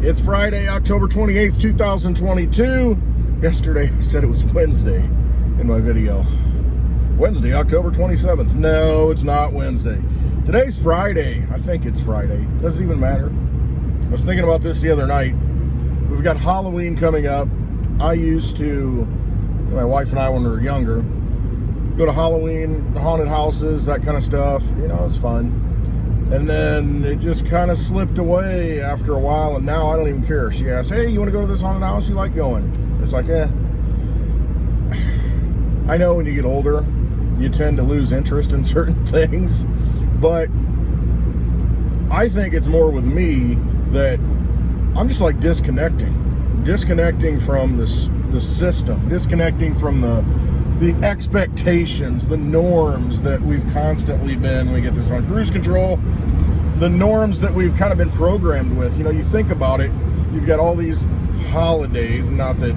It's Friday, October 28th, 2022. Yesterday I said it was Wednesday in my video. Wednesday, October 27th. No, it's not Wednesday. Today's Friday. I think it's Friday. Doesn't even matter. I was thinking about this the other night. We've got Halloween coming up. I used to, my wife and I, when we were younger, go to Halloween, haunted houses, that kind of stuff. You know, it's fun. And then it just kind of slipped away after a while, and now I don't even care. She asked, hey, you want to go to this haunted house? You like going? It's like, I know when you get older, you tend to lose interest in certain things, but I think it's more with me that I'm just like disconnecting from the system, disconnecting from the expectations, the norms that we've constantly been, we get this on cruise control, the norms that we've kind of been programmed with. You know, you think about it, you've got all these holidays, not that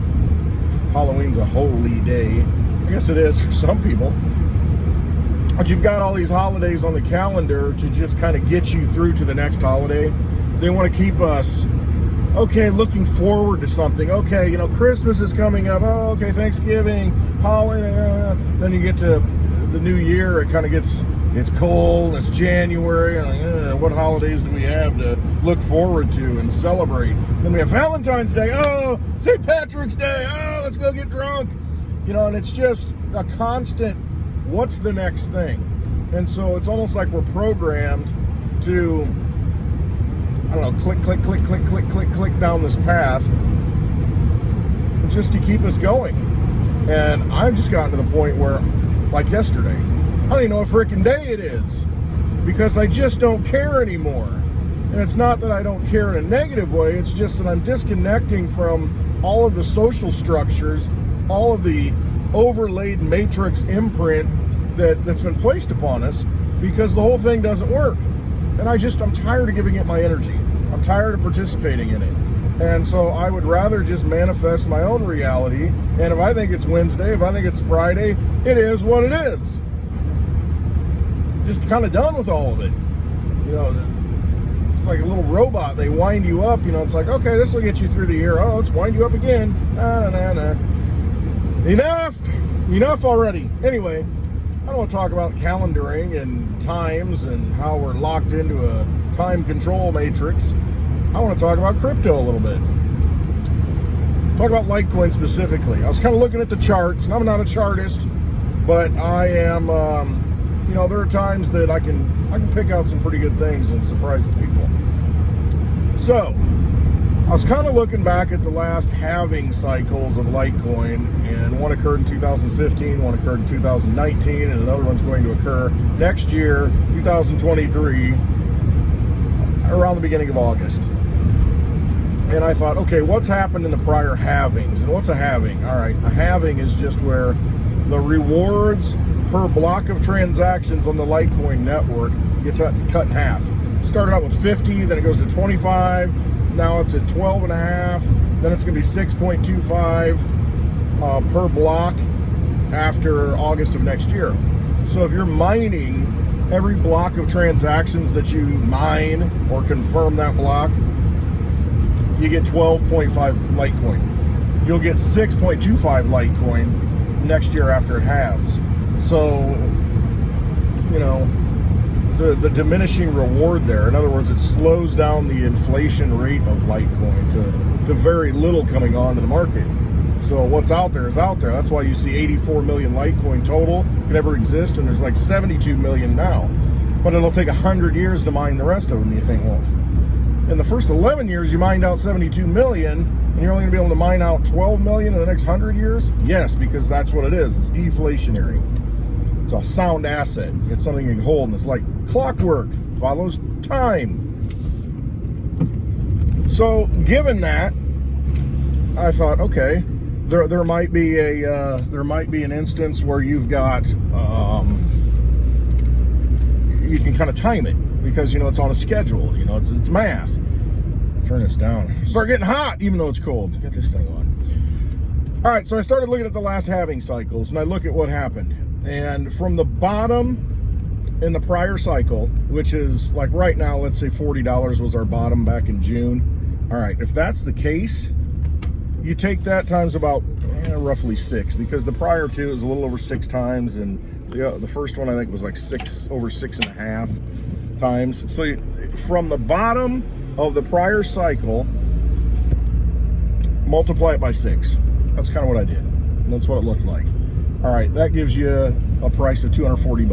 Halloween's a holy day, I guess it is for some people, but you've got all these holidays on the calendar to just kind of get you through to the next holiday. They want to keep us, okay, looking forward to something. Okay, you know, Christmas is coming up. Oh, okay, Thanksgiving, holiday. Then you get to the new year. It kind of gets, it's cold. It's January. Like, what holidays do we have to look forward to and celebrate? Then we have Valentine's Day. Oh, St. Patrick's Day. Oh, let's go get drunk. You know, and it's just a constant, what's the next thing? And so it's almost like we're programmed to, I don't know, click down this path just to keep us going. And I've just gotten to the point where, like yesterday, I don't even know what frickin' day it is because I just don't care anymore. And it's not that I don't care in a negative way, it's just that I'm disconnecting from all of the social structures, all of the overlaid matrix imprint that's been placed upon us, because the whole thing doesn't work. And I'm tired of giving it my energy. I'm tired of participating in it. And so I would rather just manifest my own reality. And if I think it's Wednesday, if I think it's Friday, it is what it is. Just kind of done with all of it. You know, it's like a little robot. They wind you up. You know, it's like, okay, this will get you through the year. Oh, let's wind you up again. Enough already. Anyway, I don't want to talk about calendaring and times and how we're locked into a time control matrix. I want to talk about crypto a little bit. Talk about Litecoin specifically. I was kind of looking at the charts, and I'm not a chartist, but I am, you know, there are times that I can pick out some pretty good things and surprises people. So, I was kind of looking back at the last halving cycles of Litecoin, and one occurred in 2015, one occurred in 2019, and another one's going to occur next year, 2023, around the beginning of August. And I thought, okay, what's happened in the prior halvings? And what's a halving? All right, a halving is just where the rewards per block of transactions on the Litecoin network gets cut in half. Started out with 50, then it goes to 25, now it's at 12.5, then it's going to be 6.25 per block after August of next year. So if you're mining every block of transactions that you mine or confirm that block, you get 12.5 Litecoin. You'll get 6.25 Litecoin next year after it halves. So, you know, the diminishing reward there. In other words, it slows down the inflation rate of Litecoin to very little coming onto the market. So what's out there is out there. That's why you see 84 million Litecoin total could ever exist, and there's like 72 million now. But it'll take 100 years to mine the rest of them. You think, well, in the first 11 years you mined out 72 million, and you're only going to be able to mine out 12 million in the next 100 years? Yes, because that's what it is. It's deflationary. It's a sound asset. It's something you can hold, and it's like clockwork, follows time. So given that, I thought, okay, there might be an instance where you've got you can kind of time it, because you know it's on a schedule, you know, it's math. Turn this down. Start getting hot even though it's cold. Get this thing on. All right, so I started looking at the last halving cycles, and I look at what happened. And from the bottom in the prior cycle, which is like right now, let's say $40 was our bottom back in June. All right, if that's the case, you take that times about roughly 6, because the prior two is a little over 6 times, and the first one I think was like over 6.5 times. So from the bottom of the prior cycle, multiply it by 6. That's kind of what I did. And that's what it looked like. All right, that gives you a price of $240,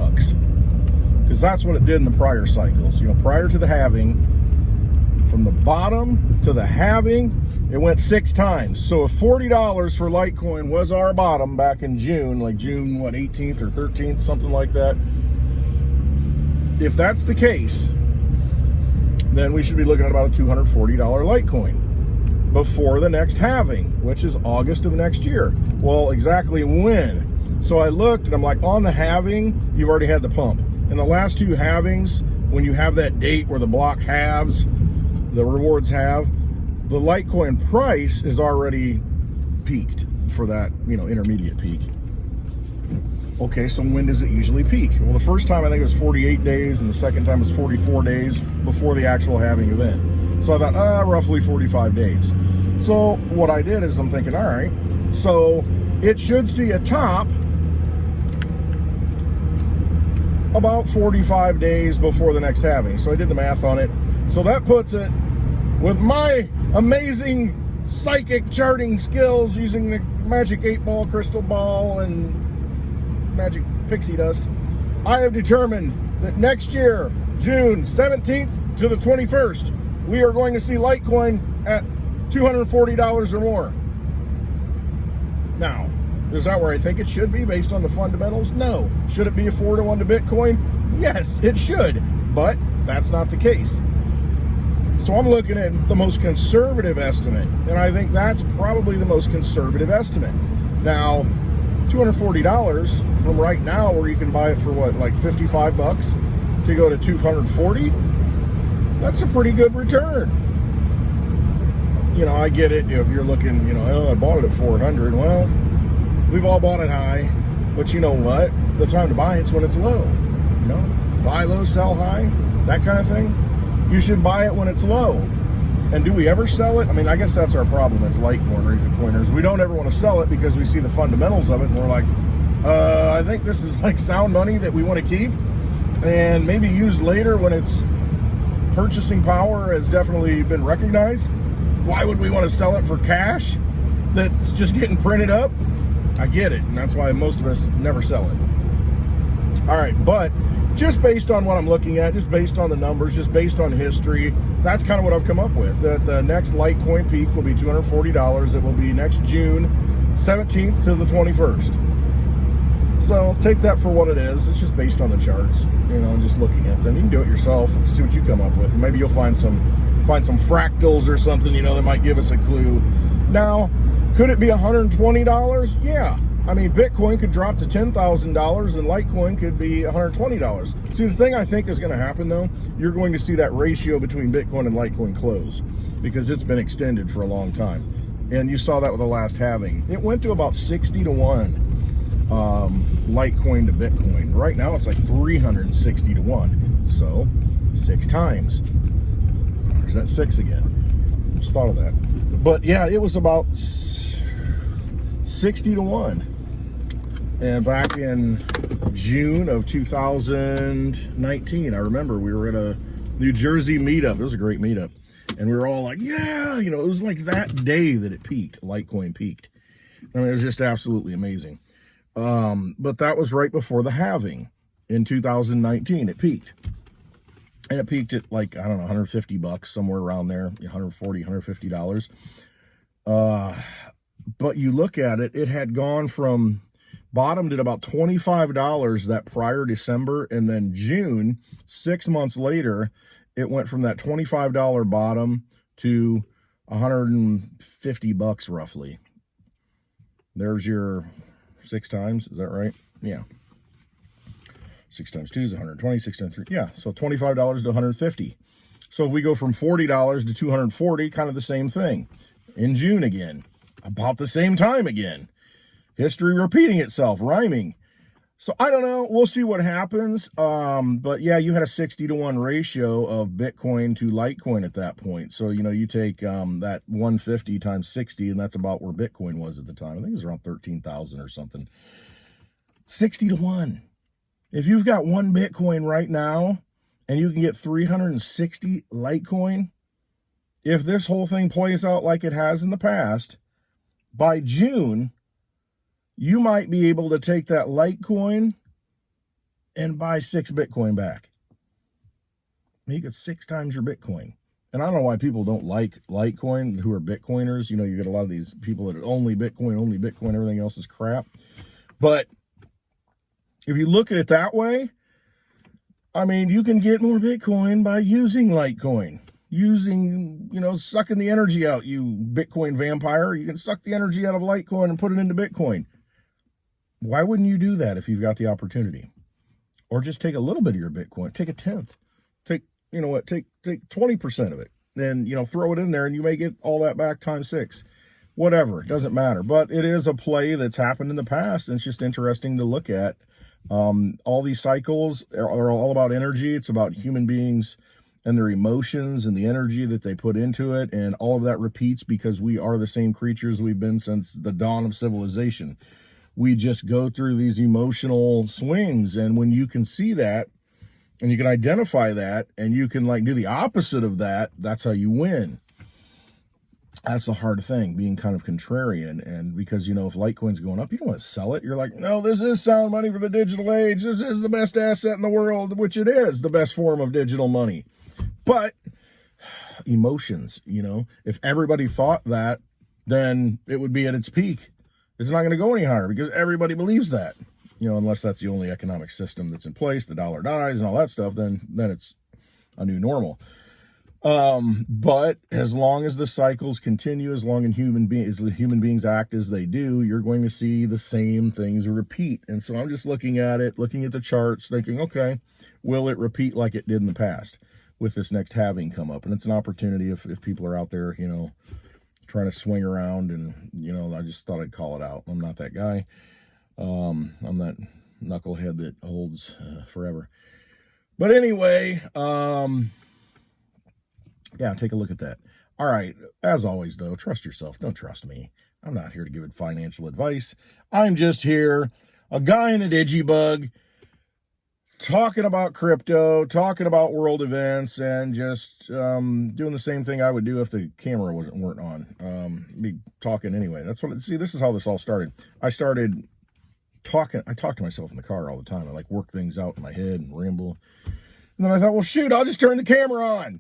because that's what it did in the prior cycles. You know, prior to the halving, from the bottom to the halving, it went 6 times. So if $40 for Litecoin was our bottom back in June, like June, what, 18th or 13th, something like that. If that's the case, then we should be looking at about a $240 Litecoin before the next halving, which is August of next year. Well, exactly when? So I looked and I'm like, on the halving, you've already had the pump. In the last 2 halvings, when you have that date where the block halves, the rewards have, the Litecoin price is already peaked for that, you know, intermediate peak. Okay, so when does it usually peak? Well, the first time I think it was 48 days, and the second time was 44 days before the actual halving event. So I thought, roughly 45 days. So what I did is I'm thinking, all right, so it should see a top about 45 days before the next halving. So I did the math on it. So that puts it, with my amazing psychic charting skills using the magic 8-ball crystal ball and magic pixie dust, I have determined that next year, June 17th to the 21st, we are going to see Litecoin at $240 or more. Now, is that where I think it should be based on the fundamentals? No. Should it be a 4-to-1 to Bitcoin? Yes, it should, but that's not the case. So I'm looking at the most conservative estimate, and I think that's probably the most conservative estimate. Now, $240 from right now, where you can buy it for what, like 55 bucks to go to 240, that's a pretty good return. You know, I get it if you're looking, you know, oh, I bought it at 400. Well, we've all bought it high, but you know what? The time to buy it's when it's low. You know, buy low, sell high, that kind of thing. You should buy it when it's low. And do we ever sell it? I mean, I guess that's our problem as Litecoiners. We don't ever want to sell it because we see the fundamentals of it and we're like, I think this is like sound money that we want to keep and maybe use later when its purchasing power has definitely been recognized. Why would we want to sell it for cash that's just getting printed up? I get it, and that's why most of us never sell it. All right, but just based on what I'm looking at, just based on the numbers, just based on history, that's kind of what I've come up with. That the next Litecoin peak will be $240. It will be next June 17th to the 21st. So take that for what it is. It's just based on the charts, you know, just looking at them. You can do it yourself and see what you come up with. And maybe you'll find some fractals or something, you know, that might give us a clue. Now, could it be $120? Yeah. I mean, Bitcoin could drop to $10,000 and Litecoin could be $120. See, the thing I think is going to happen, though, you're going to see that ratio between Bitcoin and Litecoin close because it's been extended for a long time. And you saw that with the last halving. It went to about 60-to-1 Litecoin to Bitcoin. Right now, it's like 360-to-1. So, 6 times. There's that 6 again. Just thought of that. But yeah, it was about 60-to-1. And back in June of 2019, I remember we were at a New Jersey meetup. It was a great meetup. And we were all like, yeah, you know, it was like that day that it peaked, Litecoin peaked. I mean, it was just absolutely amazing. But that was right before the halving in 2019. It peaked. And it peaked at like, I don't know, 150 bucks, somewhere around there, 140, $150. But you look at it, it had gone from bottomed at about $25 that prior December, and then June, 6 months later, it went from that $25 bottom to 150 bucks roughly. There's your 6 times, is that right? Yeah. 6 times 2 is 120, 6 times 3, yeah, so $25 to 150. So if we go from $40 to 240, kind of the same thing. In June again, about the same time again. History repeating itself, rhyming. So I don't know. We'll see what happens. But yeah, you had a 60-to-1 ratio of Bitcoin to Litecoin at that point. So, you take that 150 times 60, and that's about where Bitcoin was at the time. I think it was around 13,000 or something. 60-to-1. If you've got one Bitcoin right now and you can get 360 Litecoin, if this whole thing plays out like it has in the past, by June, you might be able to take that Litecoin and buy 6 Bitcoin back. You get 6 times your Bitcoin. And I don't know why people don't like Litecoin who are Bitcoiners. You get a lot of these people that are only Bitcoin, everything else is crap. But if you look at it that way, I mean, you can get more Bitcoin by using Litecoin. Sucking the energy out, you Bitcoin vampire. You can suck the energy out of Litecoin and put it into Bitcoin. Why wouldn't you do that if you've got the opportunity? Or just take a little bit of your Bitcoin, take a tenth, take 20% of it, and, throw it in there, and you may get all that back times 6. Whatever, it doesn't matter. But it is a play that's happened in the past, and it's just interesting to look at. All these cycles are all about energy. It's about human beings and their emotions and the energy that they put into it, and all of that repeats because we are the same creatures we've been since the dawn of civilization. We just go through these emotional swings, and when you can see that, and you can identify that, and you can do the opposite of that, that's how you win. That's the hard thing, being kind of contrarian. And because, if Litecoin's going up, you don't want to sell it. You're like, no, this is sound money for the digital age. This is the best asset in the world, which it is the best form of digital money. But emotions, if everybody thought that, then it would be at its peak. It's not going to go any higher because everybody believes that, unless that's the only economic system that's in place, the dollar dies and all that stuff, then it's a new normal. But as long as the cycles continue, as long as human beings act as they do, you're going to see the same things repeat. And so I'm just looking at the charts, thinking, okay, will it repeat like it did in the past with this next halving come up? And it's an opportunity if people are out there, trying to swing around, and, I just thought I'd call it out. I'm not that guy. I'm that knucklehead that holds forever. But anyway, yeah, take a look at that. All right. As always, though, trust yourself. Don't trust me. I'm not here to give financial advice. I'm just here, a guy in a digibug, talking about crypto, talking about world events, and just doing the same thing I would do if the camera weren't on. Be talking anyway. This is how this all started. I started talking. I talk to myself in the car all the time. I work things out in my head and ramble. And then I thought, well, shoot, I'll just turn the camera on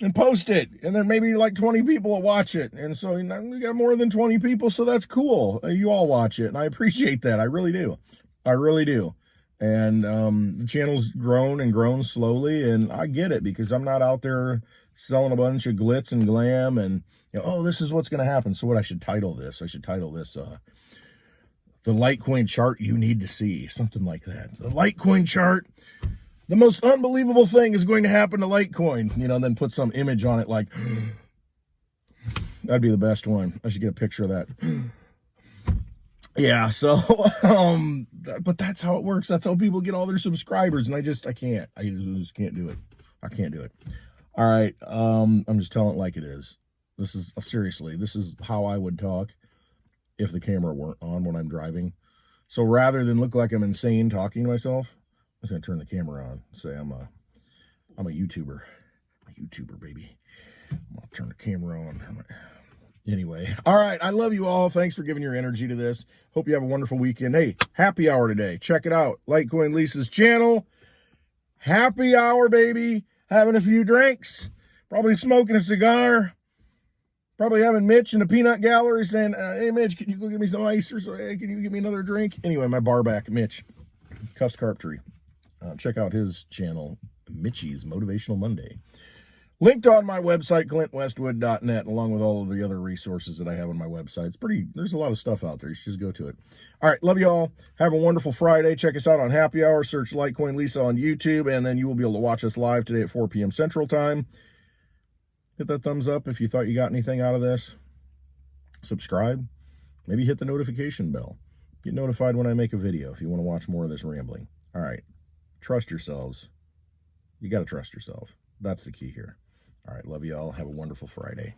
and post it, and then maybe 20 people will watch it. And so we got more than 20 people, so that's cool. You all watch it, and I appreciate that. I really do. And the channel's grown and grown slowly, and I get it because I'm not out there selling a bunch of glitz and glam and, this is what's going to happen. So what I should title this? I should title this the Litecoin chart you need to see, something like that. The Litecoin chart. The most unbelievable thing is going to happen to Litecoin, and then put some image on it that'd be the best one. I should get a picture of that. Yeah, so, but that's how it works. That's how people get all their subscribers, and I just can't. I just can't do it. I can't do it. All right, I'm just telling it like it is. This is how I would talk if the camera weren't on when I'm driving. So rather than look like I'm insane talking to myself, I'm just going to turn the camera on and say I'm a YouTuber. I'm a YouTuber, baby. I'm going to turn the camera on. Anyway, all right. I love you all. Thanks for giving your energy to this. Hope you have a wonderful weekend. Hey, happy hour today. Check it out. Litecoin Lisa's channel. Happy hour, baby. Having a few drinks. Probably smoking a cigar. Probably having Mitch in the peanut gallery saying, hey, Mitch, can you go get me some ice? Or so, hey, can you give me another drink? Anyway, my bar back, Mitch. Cussed Carpentry. Check out his channel, Mitchie's Motivational Monday. Linked on my website, clintwestwood.net, along with all of the other resources that I have on my website. There's a lot of stuff out there. You should just go to it. All right, love you all. Have a wonderful Friday. Check us out on Happy Hour. Search Litecoin Lisa on YouTube, and then you will be able to watch us live today at 4 p.m. Central Time. Hit that thumbs up if you thought you got anything out of this. Subscribe. Maybe hit the notification bell. Get notified when I make a video if you want to watch more of this rambling. All right. Trust yourselves. You got to trust yourself. That's the key here. All right. Love you all. Have a wonderful Friday.